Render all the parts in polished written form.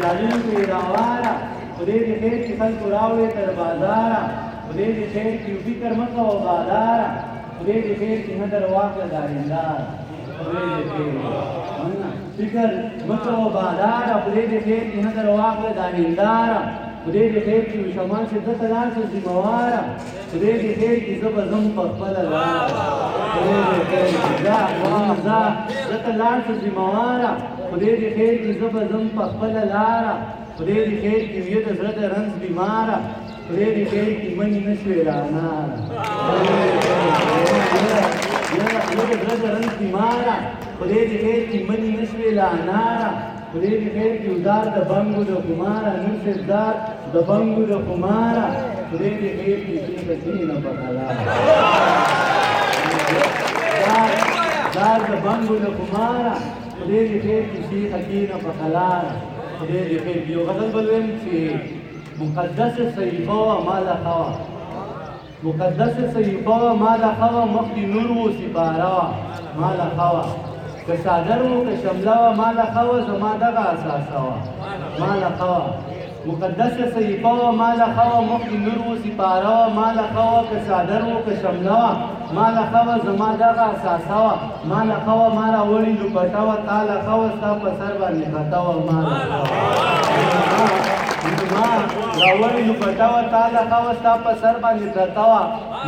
یادونو کې راواره خدای دې خیر کې خلکو راوړې تر بازاره خدای دې خیر کې فکر مکه او باداره خدای دې خیر کې نظر واخله دارندار خدای دې خیر فکر مکه او باداره خدای دې خیر کې نظر واخله دارندار خدای دې خیر کې شمال شدت لار څه ذمہواره خدای دې خیر کې زب زم په خپل لار خدای دې خیر کې ځا شدت لار څه ذمہواره خدای دې خیر کې زب زم په خپل لار خدای دې خیر کې وي د زړه د رنځ بیماره خدای دې خیر کې منی نشوي رانار خدای دې زړه د رنځ بیماره خدای دې خیر کې منی نشوي رانار خدای دې خیر کې ودار د بنګو د خماره نور سردار د بنګو د خماره خدای دې خیر کې کینه پکاله دار د بنګو د خماره خدای دې خیر کې کینه پکاله خدای دې خیر کې یو غزل بلوم چې مقدس صحیفه مال خوا مقدس صحیفه مال خوا مخدي نور و سپاره مال خوا که صادر و که شمله و مال خوا زما دغه اساسه وه مال خوا مقدس صحیفه و مال خوا مخدي نور و سپاره و مال خوا که صادر و که شمله و مال خوا زما دغه اساسه وه مال خوا ما راوړي لوپټه وه تاله خوا ستا په سر باندې خطه وه مال ما راوړي لوپټه وه تاله خوا ستا په سر باندې پرته وه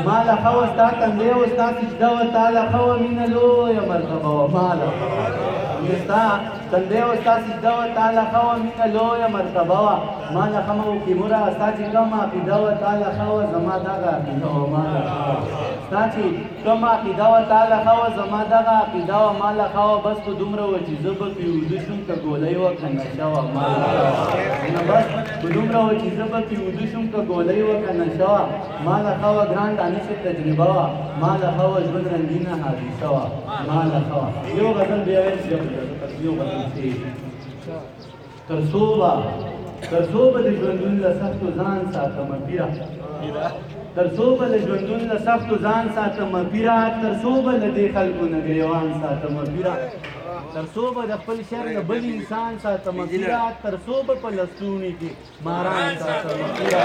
ماله خوا ستا تندی و ستا سجده وه تاله خوا مینه لویه مرتبه وه ماله ستا تندی و ستا سجده وه تاله خوا مینه لویه مرتبه وه ماله خمه وکې موره ستا چې کوم عقیده وه تاله خوا زما دغه عقیده وه ماله ستا چې کوم عقیده وه تاله خوا زما دغه عقیده وه ماله خوا بس په دومره وه چې زه به پرې وده شم که ګولۍ وه که نشه وه ماله نه بس په دومره وه چې زه به پرې وده شم که ګولۍ وه که نشه وه ماله خوا ګران دانش تجربه وه ماله خوا ژوند رنګینه حادثه وه ماله خوا یو غزل بیا ویل یو غزل چې تر څو به د ژوندون له سختو ځان ساتمه پیره تر څو به د ژوندون له سختو ځان ساتمه پیره تر څو به له دې خلکو نه ګریوان ساتمه پیره تر څو به د خپل شر نه بل انسان ساتمه پیره تر څو به په لستوني کې ماران ساتمه پیره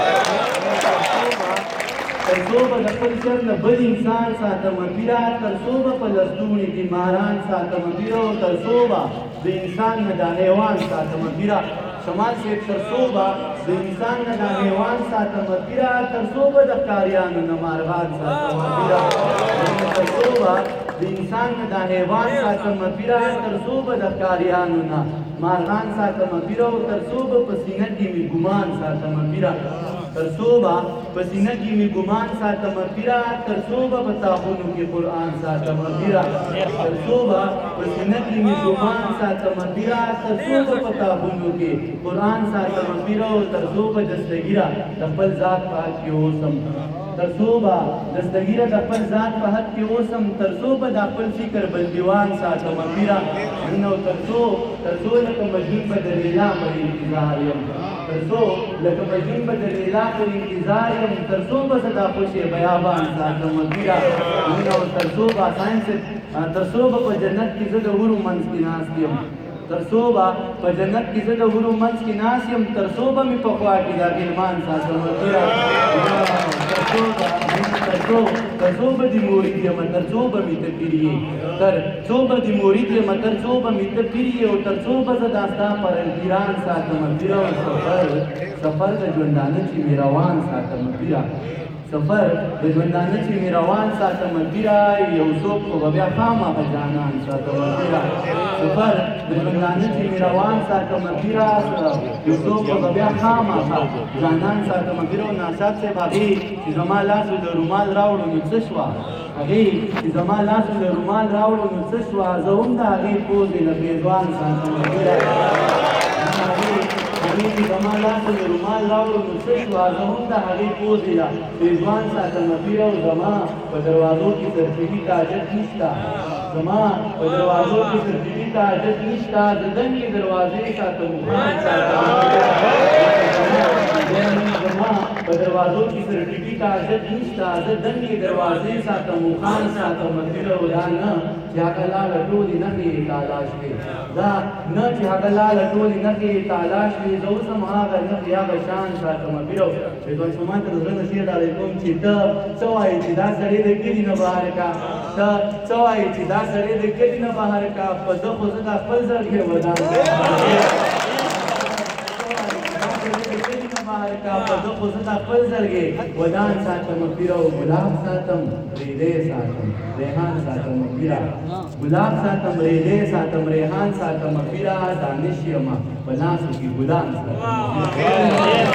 تر څو به د خپل شر نه بل انسان ساتمه پیره تر څو به په لستوني کې ماران ساتمه پیره او تر څو به د انسان نه دا حیوان ساتمه پیره شمال صاحب تر څو به د انسان نه دا حیوان ساتمه پیره تر څو به د ښکاریانو نه مارغان ساتمه پیره تر څو به د انسان نه دا حیوان ساتمه پیره تر څو به د ښکاریانو نه مارغان ساتمه پیره او تر څو به په سینه کې مې ګمان ساتمه پیره تر څو به په سینه کې مې ګمان ساتمه پیره تر څو به په تاخونو کې قرآن ساتمه پیره تر څو به په سینه کې مې ګمان ساتمه پیره تر څو به په تاخونو کې قرآن ساتمه پیره او تر څو به دستګیره د خپل ذات په حق کې اوسم تر څو به دستګیره د خپل ذات په حق کې اوسم تر څو به د خپل فکر بندیوان ساتمه پیره نو تر څو لکه مجنون به د لیلا پر انتظار یم تر څو لکه مجنون به د لیلا پر انتظار یم تر څو به زه دا خوشې بیابان ساتمه پیره نو تر څو به تر څو به په جنت کې زه د حورو منځ کې ناست یم تر څو به په جنت کې زه د حورو منځ کې ناست یم تر څو به مې په خوا کې دا غلمان ساتمه پیره تر څو به دې مرید یم تر څو به مې ته پیر یې تر څو به دې مرید یم تر څو به مې ته پیر یې او تر څو به زه دا ستا پر انګیران ساتمه پیره او سفر د ژوندانه چې مې روان ساتمه پیره سفر د ژوندانه چې مې روان ساتمه پیره یو څوک خو به بیا خامخا جانان ساتمه پیره سفر د ژوندانه چې مې روان ساتمه پیره یو څوک خو به بیا خامخا جانان ساتمه پیره او ناصاب صاحب هغې چې زما لاسو د رومال راوړو نو څه شوه هغې چې زما لاسو د رومال راوړو نو څه شوه زه هم د هغې پوزې له پېزوان ساتمه پیره هغې چې زما لاسو د رومال راوړو نو څه شوه زه هم د هغې پوزې له پېزوان ساتمه پیره او زما په دروازو کې سرچیني ته حاجت نشته زما په دروازو کې سرچیني ته حاجت نشته د دنګې دروازې ساتم خان ساتمه پیره زما په دروازو کې سره ټیټي کاغذ نشته زه دنګې دروازې ساتم خان ساتم پیرو دا نه چې هغه لاله ټولې نښې تالاش وي دا نه چې هغه لاله ټولې نښې تالاش وي زه اوس هم هغه نښې هغه شان ساتم پیرو ځوان شومان ته د زړه نه شعر ډالۍ کوم چې ته څه وایې چې دا سړی د کلي نه بهر کا ته څه وایې چې دا سړی د کلي نه بهر کا په ده خو زه دا خپل زړګی ودان په ده خو زه دا خپل زړګی ودان ساتم پیره او ګلاب ساتم ریدې ساتم ریحان ساتم پیره ګلاب ساتم ریدې ساتم ریحان ساتم پیره دانش یمه په لاسو کې ګلان ساتم